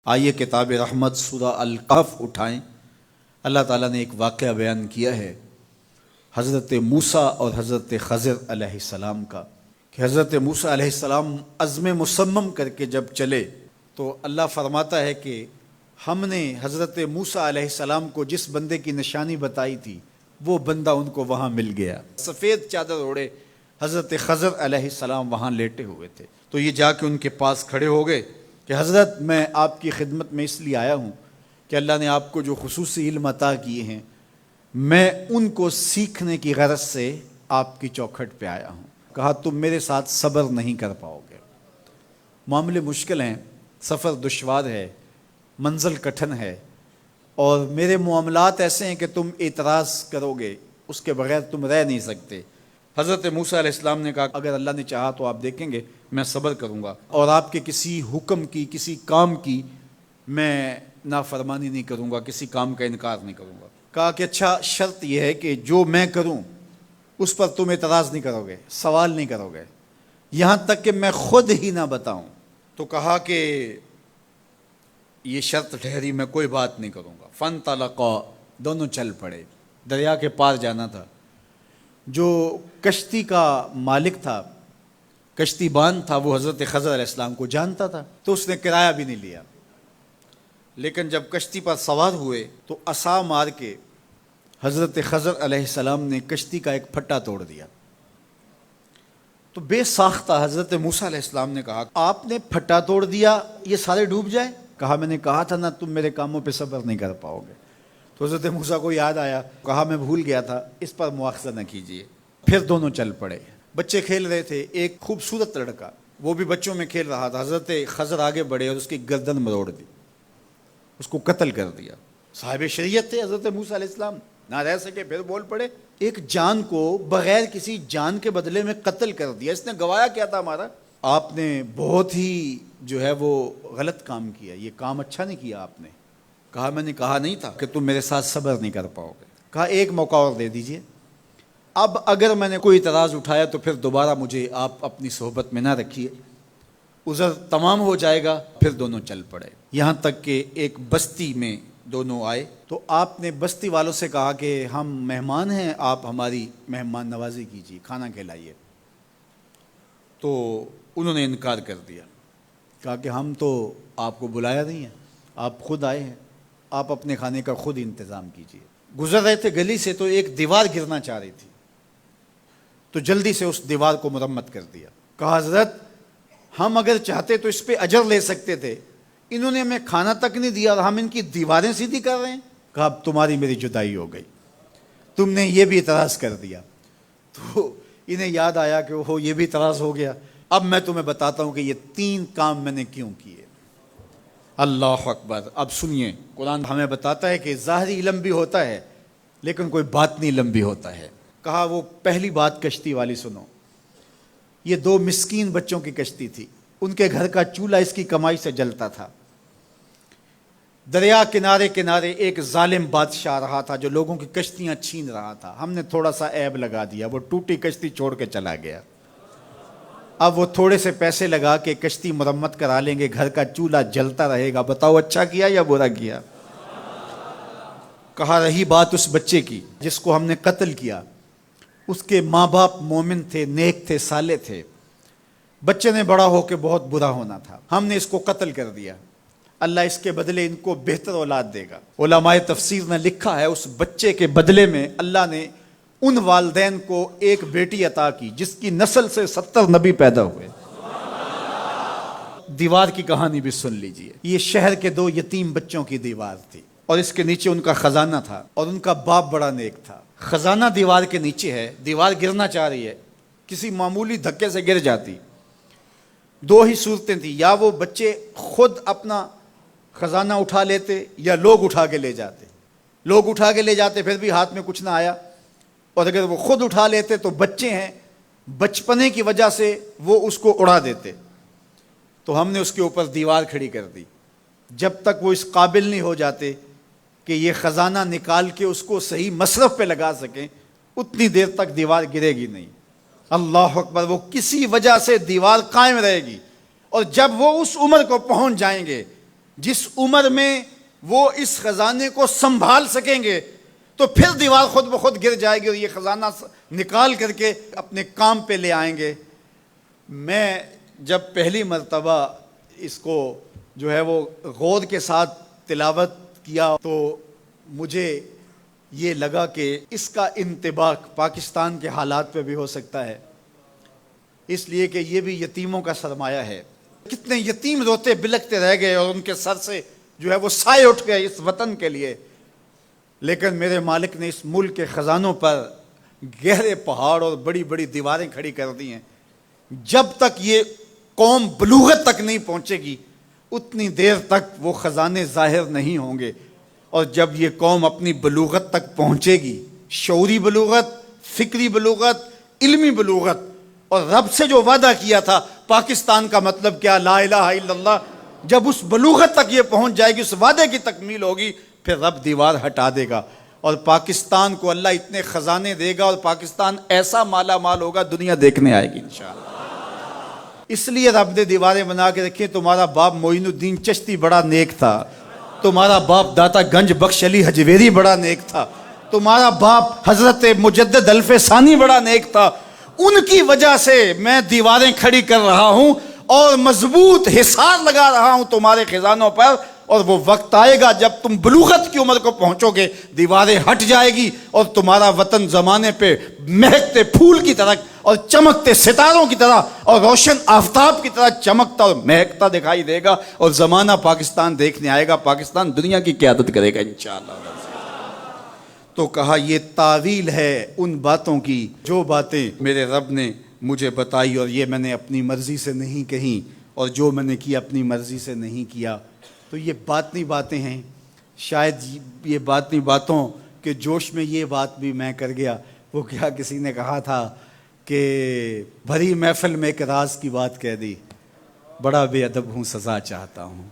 آئیے کتاب رحمت سورہ الکہف اٹھائیں۔ اللہ تعالیٰ نے ایک واقعہ بیان کیا ہے حضرت موسیٰ اور حضرت خضر علیہ السلام کا، کہ حضرت موسیٰ علیہ السلام عزم مصمم کر کے جب چلے تو اللہ فرماتا ہے کہ ہم نے حضرت موسیٰ علیہ السلام کو جس بندے کی نشانی بتائی تھی وہ بندہ ان کو وہاں مل گیا۔ سفید چادر اوڑے حضرت خضر علیہ السلام وہاں لیٹے ہوئے تھے، تو یہ جا کے ان کے پاس کھڑے ہو گئے کہ حضرت میں آپ کی خدمت میں اس لیے آیا ہوں کہ اللہ نے آپ کو جو خصوصی علم عطا کیے ہیں میں ان کو سیکھنے کی غرض سے آپ کی چوکھٹ پہ آیا ہوں۔ کہا تم میرے ساتھ صبر نہیں کر پاؤ گے، معاملے مشکل ہیں، سفر دشوار ہے، منزل کٹھن ہے، اور میرے معاملات ایسے ہیں کہ تم اعتراض کرو گے اس کے بغیر تم رہ نہیں سکتے۔ حضرت موسیٰ علیہ السلام نے کہا اگر اللہ نے چاہا تو آپ دیکھیں گے میں صبر کروں گا اور آپ کے کسی حکم کی کسی کام کی میں نافرمانی نہیں کروں گا، کسی کام کا انکار نہیں کروں گا۔ کہا کہ اچھا شرط یہ ہے کہ جو میں کروں اس پر تم اعتراض نہیں کرو گے، سوال نہیں کرو گے، یہاں تک کہ میں خود ہی نہ بتاؤں۔ تو کہا کہ یہ شرط ٹھہری، میں کوئی بات نہیں کروں گا۔ فانطلقا، دونوں چل پڑے، دریا کے پار جانا تھا۔ جو کشتی کا مالک تھا، کشتی بان تھا، وہ حضرت خضر علیہ السلام کو جانتا تھا تو اس نے کرایہ بھی نہیں لیا، لیکن جب کشتی پر سوار ہوئے تو عصا مار کے حضرت خضر علیہ السلام نے کشتی کا ایک پھٹا توڑ دیا۔ تو بے ساختہ حضرت موسیٰ علیہ السلام نے کہا آپ نے پھٹا توڑ دیا، یہ سارے ڈوب جائیں؟ کہا میں نے کہا تھا نا تم میرے کاموں پہ صبر نہیں کر پاؤ گے۔ تو حضرت موسیٰ کو یاد آیا، کہا میں بھول گیا تھا، اس پر مواخذہ نہ کیجیے۔ پھر دونوں چل پڑے، بچے کھیل رہے تھے، ایک خوبصورت لڑکا وہ بھی بچوں میں کھیل رہا تھا۔ حضرت خضر آگے بڑھے اور اس کی گردن مروڑ دی، اس کو قتل کر دیا۔ صاحب شریعت تھے حضرت موسیٰ علیہ السلام، نہ رہ سکے، پھر بول پڑے ایک جان کو بغیر کسی جان کے بدلے میں قتل کر دیا، اس نے گوایا کیا تھا ہمارا؟ آپ نے بہت ہی جو ہے وہ غلط کام کیا، یہ کام اچھا نہیں کیا آپ نے۔ کہا میں نے کہا نہیں تھا کہ تم میرے ساتھ صبر نہیں کر پاؤ گے۔ کہا ایک موقع اور دے دیجئے، اب اگر میں نے کوئی اعتراض اٹھایا تو پھر دوبارہ مجھے آپ اپنی صحبت میں نہ رکھیے، عذر تمام ہو جائے گا۔ پھر دونوں چل پڑے، یہاں تک کہ ایک بستی میں دونوں آئے تو آپ نے بستی والوں سے کہا کہ ہم مہمان ہیں، آپ ہماری مہمان نوازی کیجیے، کھانا کھلائیے۔ تو انہوں نے انکار کر دیا، کہا کہ ہم تو آپ کو بلایا نہیں ہے، آپ خود آئے ہیں، آپ اپنے کھانے کا خود انتظام کیجیے۔ گزر رہے تھے گلی سے تو ایک دیوار گرنا چاہ رہی تھی، تو جلدی سے اس دیوار کو مرمت کر دیا۔ کہا حضرت ہم اگر چاہتے تو اس پہ اجر لے سکتے تھے، انہوں نے ہمیں کھانا تک نہیں دیا اور ہم ان کی دیواریں سیدھی کر رہے ہیں۔ کہا اب تمہاری میری جدائی ہو گئی، تم نے یہ بھی اعتراض کر دیا۔ تو انہیں یاد آیا کہ وہ یہ بھی اعتراض ہو گیا، اب میں تمہیں بتاتا ہوں کہ یہ 3 کام میں نے کیوں کیے۔ اللہ اکبر۔ اب سنیے، قرآن ہمیں بتاتا ہے کہ ظاہری علم بھی ہوتا ہے لیکن کوئی باطنی علم بھی ہوتا ہے۔ کہا وہ پہلی بات کشتی والی سنو، یہ 2 مسکین بچوں کی کشتی تھی، ان کے گھر کا چولہا اس کی کمائی سے جلتا تھا۔ دریا کنارے کنارے ایک ظالم بادشاہ رہا تھا جو لوگوں کی کشتیاں چھین رہا تھا، ہم نے تھوڑا سا عیب لگا دیا، وہ ٹوٹی کشتی چھوڑ کے چلا گیا۔ اب وہ تھوڑے سے پیسے لگا کے کشتی مرمت کرا لیں گے، گھر کا چولہا جلتا رہے گا، بتاؤ اچھا کیا یا برا کیا؟ کہا رہی بات اس بچے کی جس کو ہم نے قتل کیا، اس کے ماں باپ مومن تھے، نیک تھے، صالح تھے، بچے نے بڑا ہو کے بہت برا ہونا تھا، ہم نے اس کو قتل کر دیا، اللہ اس کے بدلے ان کو بہتر اولاد دے گا۔ علماء تفسیر نے لکھا ہے اس بچے کے بدلے میں اللہ نے ان والدین کو ایک بیٹی عطا کی جس کی نسل سے 70 نبی پیدا ہوئے۔ دیوار کی کہانی بھی سن لیجئے، یہ شہر کے 2 یتیم بچوں کی دیوار تھی اور اس کے نیچے ان کا خزانہ تھا اور ان کا باپ بڑا نیک تھا۔ خزانہ دیوار کے نیچے ہے، دیوار گرنا چاہ رہی ہے، کسی معمولی دھکے سے گر جاتی۔ 2 ہی صورتیں تھیں، یا وہ بچے خود اپنا خزانہ اٹھا لیتے یا لوگ اٹھا کے لے جاتے۔ لوگ اٹھا کے لے جاتے پھر بھی ہاتھ میں کچھ نہ آیا، اور اگر وہ خود اٹھا لیتے تو بچے ہیں، بچپنے کی وجہ سے وہ اس کو اڑا دیتے۔ تو ہم نے اس کے اوپر دیوار کھڑی کر دی، جب تک وہ اس قابل نہیں ہو جاتے کہ یہ خزانہ نکال کے اس کو صحیح مصرف پہ لگا سکیں، اتنی دیر تک دیوار گرے گی نہیں۔ اللہ اکبر۔ وہ کسی وجہ سے دیوار قائم رہے گی، اور جب وہ اس عمر کو پہنچ جائیں گے جس عمر میں وہ اس خزانے کو سنبھال سکیں گے تو پھر دیوار خود بخود گر جائے گی اور یہ خزانہ نکال کر کے اپنے کام پہ لے آئیں گے۔ میں جب پہلی مرتبہ اس کو جو ہے وہ غور کے ساتھ تلاوت کیا تو مجھے یہ لگا کہ اس کا انطباق پاکستان کے حالات پہ بھی ہو سکتا ہے، اس لیے کہ یہ بھی یتیموں کا سرمایہ ہے۔ کتنے یتیم روتے بلکتے رہ گئے اور ان کے سر سے جو ہے وہ سائے اٹھ گئے اس وطن کے لیے، لیکن میرے مالک نے اس ملک کے خزانوں پر گہرے پہاڑ اور بڑی بڑی دیواریں کھڑی کر دی ہیں۔ جب تک یہ قوم بلوغت تک نہیں پہنچے گی اتنی دیر تک وہ خزانے ظاہر نہیں ہوں گے، اور جب یہ قوم اپنی بلوغت تک پہنچے گی، شعوری بلوغت، فکری بلوغت، علمی بلوغت، اور رب سے جو وعدہ کیا تھا پاکستان کا مطلب کیا، لا الہ الا اللہ، جب اس بلوغت تک یہ پہنچ جائے گی، اس وعدے کی تکمیل ہوگی، پھر رب دیوار ہٹا دے گا اور پاکستان کو اللہ اتنے خزانے دے گا اور پاکستان ایسا مالا مال ہوگا دنیا دیکھنے آئے گی انشاءاللہ۔ اس لیے رب نے دیواریں بنا کے رکھی۔ تمہارا باپ معین الدین چشتی بڑا نیک تھا، تمہارا باپ داتا گنج بخش علی حجویری بڑا نیک تھا، تمہارا باپ حضرت مجدد الف ثانی بڑا نیک تھا، ان کی وجہ سے میں دیواریں کھڑی کر رہا ہوں اور مضبوط حصار لگا رہا ہوں تمہارے خزانوں پر، اور وہ وقت آئے گا جب تم بلوغت کی عمر کو پہنچو گے دیواریں ہٹ جائے گی اور تمہارا وطن زمانے پہ مہکتے پھول کی طرح اور چمکتے ستاروں کی طرح اور روشن آفتاب کی طرح چمکتا اور مہکتا دکھائی دے گا، اور زمانہ پاکستان دیکھنے آئے گا، پاکستان دنیا کی قیادت کرے گا انشاءاللہ۔ تو کہا یہ تعویل ہے ان باتوں کی جو باتیں میرے رب نے مجھے بتائی، اور یہ میں نے اپنی مرضی سے نہیں کہیں، اور جو میں نے کیا اپنی مرضی سے نہیں کیا۔ تو یہ باطنی باتیں ہیں، شاید یہ باطنی باتوں کے جوش میں یہ بات بھی میں کر گیا۔ وہ کیا کسی نے کہا تھا کہ بھری محفل میں ایک راز کی بات کہہ دی، بڑا بے ادب ہوں سزا چاہتا ہوں۔